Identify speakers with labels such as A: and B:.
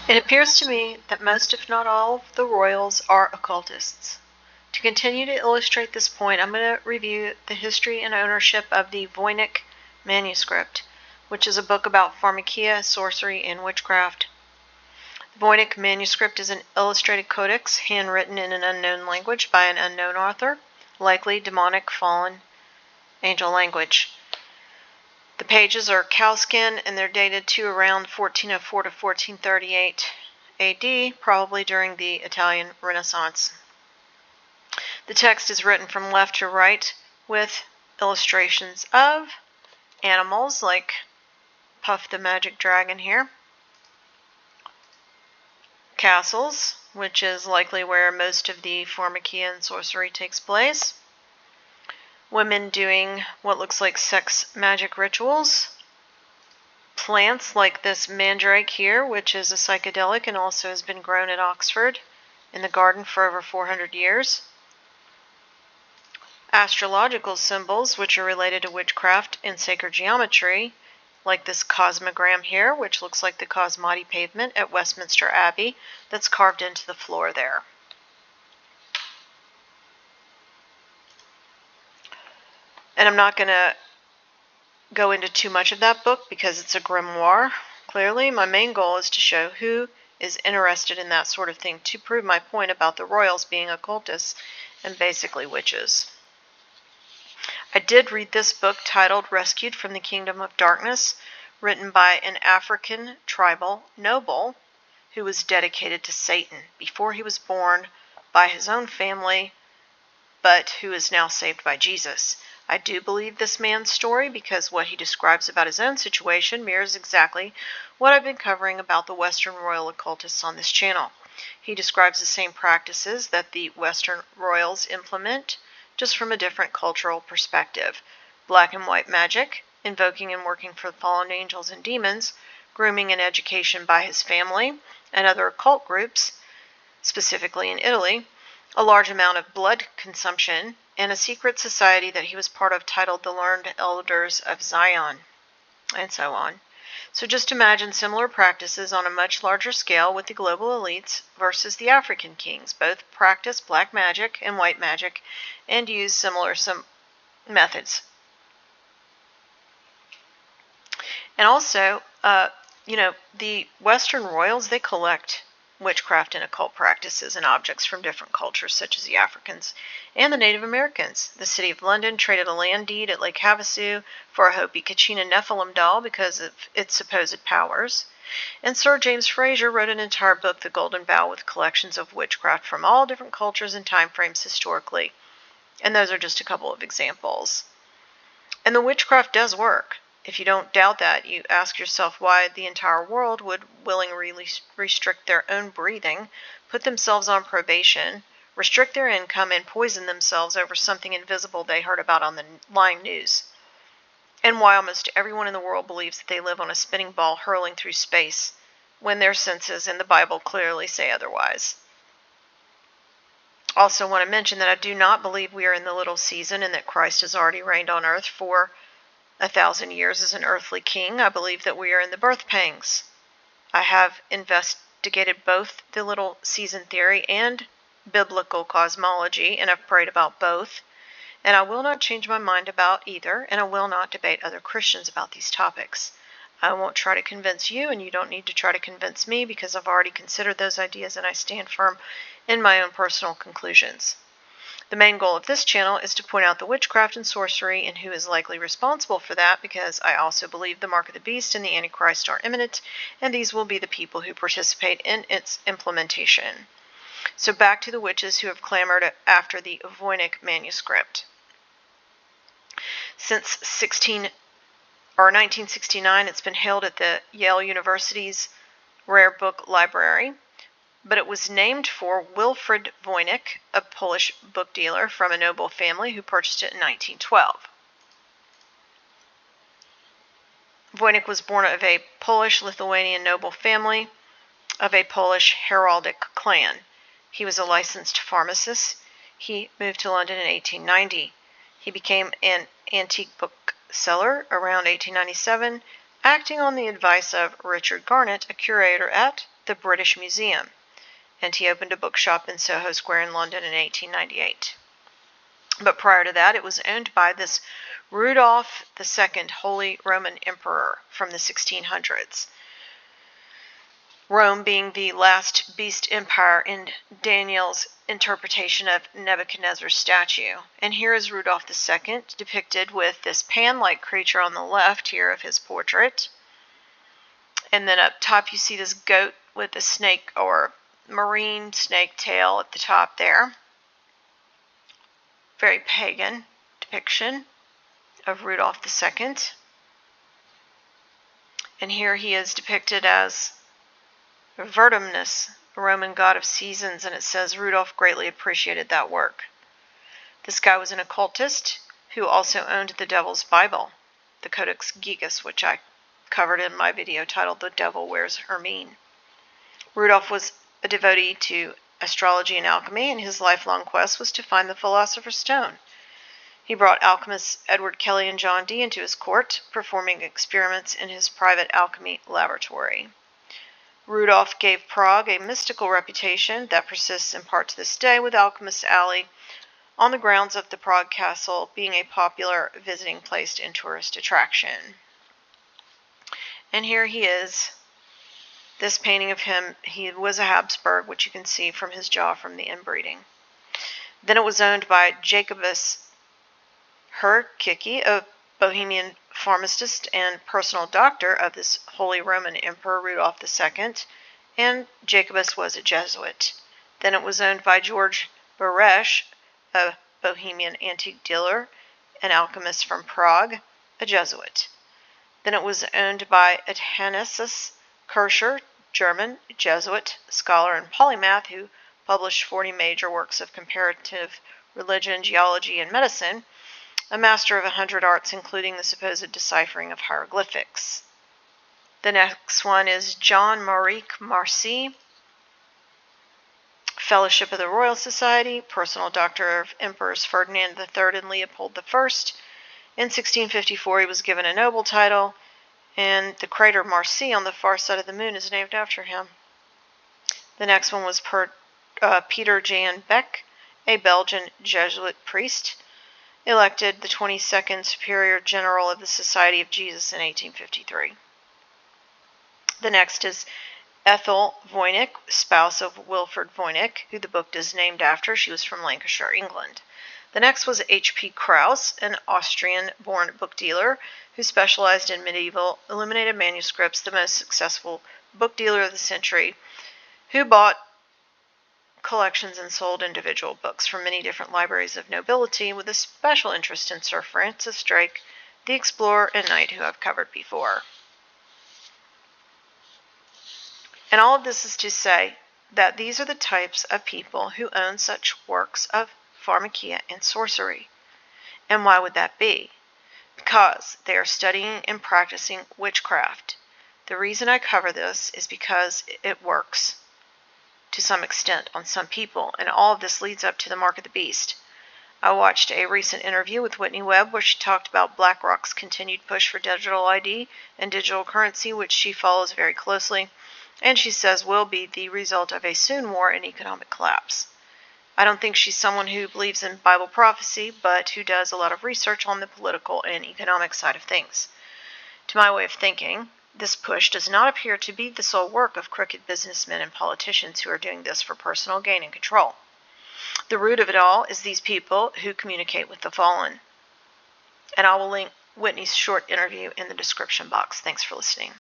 A: It appears to me that most, if not all, of the royals are occultists. To continue to illustrate this point, I'm going to review the history and ownership of the Voynich Manuscript, which is a book about pharmakia, sorcery, and witchcraft. The Voynich Manuscript is an illustrated codex handwritten in an unknown language by an unknown author, likely demonic fallen angel language. The pages are cowskin and they're dated to around 1404 to 1438 AD, probably during the Italian Renaissance. The text is written from left to right with illustrations of animals like Puff the Magic Dragon here, castles, which is likely where most of the pharmakia and sorcery takes place, women doing what looks like sex magic rituals, plants like this mandrake here, which is a psychedelic and also has been grown at Oxford in the garden for over 400 years, astrological symbols which are related to witchcraft and sacred geometry, like this cosmogram here, which looks like the Cosmati pavement at Westminster Abbey that's carved into the floor there. And I'm not going to go into too much of that book because it's a grimoire. Clearly, my main goal is to show who is interested in that sort of thing to prove my point about the royals being occultists and basically witches. I did read this book titled Rescued from the Kingdom of Darkness, written by an African tribal noble who was dedicated to Satan before he was born by his own family, but who is now saved by Jesus. I do believe this man's story because what he describes about his own situation mirrors exactly what I've been covering about the Western royal occultists on this channel. He describes the same practices that the Western royals implement, just from a different cultural perspective. Black and white magic, invoking and working for fallen angels and demons, grooming and education by his family and other occult groups, specifically in Italy, a large amount of blood consumption, and a secret society that he was part of titled the Learned Elders of Zion, and so on. So just imagine similar practices on a much larger scale with the global elites versus the African kings. Both practice black magic and white magic and use similar methods. And also, the Western royals, they collect witchcraft and occult practices and objects from different cultures, such as the Africans and the Native Americans. The city of London traded a land deed at Lake Havasu for a Hopi Kachina Nephilim doll because of its supposed powers. And Sir James Frazer wrote an entire book, The Golden Bough, with collections of witchcraft from all different cultures and time frames historically. And those are just a couple of examples. And the witchcraft does work. If you don't doubt that, you ask yourself why the entire world would willingly restrict their own breathing, put themselves on probation, restrict their income, and poison themselves over something invisible they heard about on the lying news. And why almost everyone in the world believes that they live on a spinning ball hurling through space, when their senses and the Bible clearly say otherwise. Also want to mention that I do not believe we are in the little season and that Christ has already reigned on earth for 1,000 years as an earthly king. I believe that we are in the birth pangs. I have investigated both the little season theory and biblical cosmology, and I've prayed about both. And I will not change my mind about either, and I will not debate other Christians about these topics. I won't try to convince you, and you don't need to try to convince me because I've already considered those ideas and I stand firm in my own personal conclusions. The main goal of this channel is to point out the witchcraft and sorcery and who is likely responsible for that, because I also believe the mark of the beast and the Antichrist are imminent, and these will be the people who participate in its implementation. So back to the witches who have clamored after the Voynich Manuscript. Since 1969, it's been held at the Yale University's Rare Book Library, but it was named for Wilfrid Voynich, a Polish book dealer from a noble family who purchased it in 1912. Voynich was born of a Polish-Lithuanian noble family of a Polish heraldic clan. He was a licensed pharmacist. He moved to London in 1890. He became an antique bookseller around 1897, acting on the advice of Richard Garnett, a curator at the British Museum, and he opened a bookshop in Soho Square in London in 1898. But prior to that, it was owned by this Rudolph II, Holy Roman Emperor from the 1600s. Rome being the last beast empire in Daniel's interpretation of Nebuchadnezzar's statue. And here is Rudolph II depicted with this pan-like creature on the left here of his portrait. And then up top you see this goat with a snake or marine snake tail at the top there. Very pagan depiction of Rudolph II. And here he is depicted as Vertumnus, a Roman god of seasons, and it says Rudolph greatly appreciated that work. This guy was an occultist who also owned the Devil's Bible, the Codex Gigas, which I covered in my video titled The Devil Wears Hermine. Rudolph was a devotee to astrology and alchemy, and his lifelong quest was to find the Philosopher's Stone. He brought alchemists Edward Kelly and John Dee into his court, performing experiments in his private alchemy laboratory. Rudolph gave Prague a mystical reputation that persists in part to this day, with Alchemist's Alley on the grounds of the Prague Castle being a popular visiting place and tourist attraction. And here he is. This painting of him, he was a Habsburg, which you can see from his jaw from the inbreeding. Then it was owned by Jacobus Herkicki, a Bohemian pharmacist and personal doctor of this Holy Roman Emperor Rudolph II, and Jacobus was a Jesuit. Then it was owned by George Baresch, a Bohemian antique dealer, an alchemist from Prague, a Jesuit. Then it was owned by Athanasius Kircher, German, Jesuit, scholar and polymath who published 40 major works of comparative religion, geology, and medicine, a master of 100 arts, including the supposed deciphering of hieroglyphics. The next one is John Maurice Marcy, Fellowship of the Royal Society, personal doctor of Emperors Ferdinand III and Leopold I. In 1654 he was given a noble title, and the crater Marcy on the far side of the moon is named after him. The next one was Peter Jan Beck, a Belgian Jesuit priest, elected the 22nd Superior General of the Society of Jesus in 1853. The next is Ethel Voynich, spouse of Wilfrid Voynich, who the book is named after. She was from Lancashire, England. The next was H.P. Krauss, an Austrian-born book dealer who specialized in medieval illuminated manuscripts, the most successful book dealer of the century, who bought collections and sold individual books from many different libraries of nobility, with a special interest in Sir Francis Drake, the explorer and knight who I've covered before. And all of this is to say that these are the types of people who own such works of pharmakia and sorcery. And why would that be? Because they are studying and practicing witchcraft. The reason I cover this is because it works to some extent on some people, and all of this leads up to the mark of the beast. I watched a recent interview with Whitney Webb where she talked about BlackRock's continued push for digital ID and digital currency, which she follows very closely, and she says will be the result of a soon war and economic collapse. I don't think she's someone who believes in Bible prophecy, but who does a lot of research on the political and economic side of things. To my way of thinking, this push does not appear to be the sole work of crooked businessmen and politicians who are doing this for personal gain and control. The root of it all is these people who communicate with the fallen. And I will link Whitney's short interview in the description box. Thanks for listening.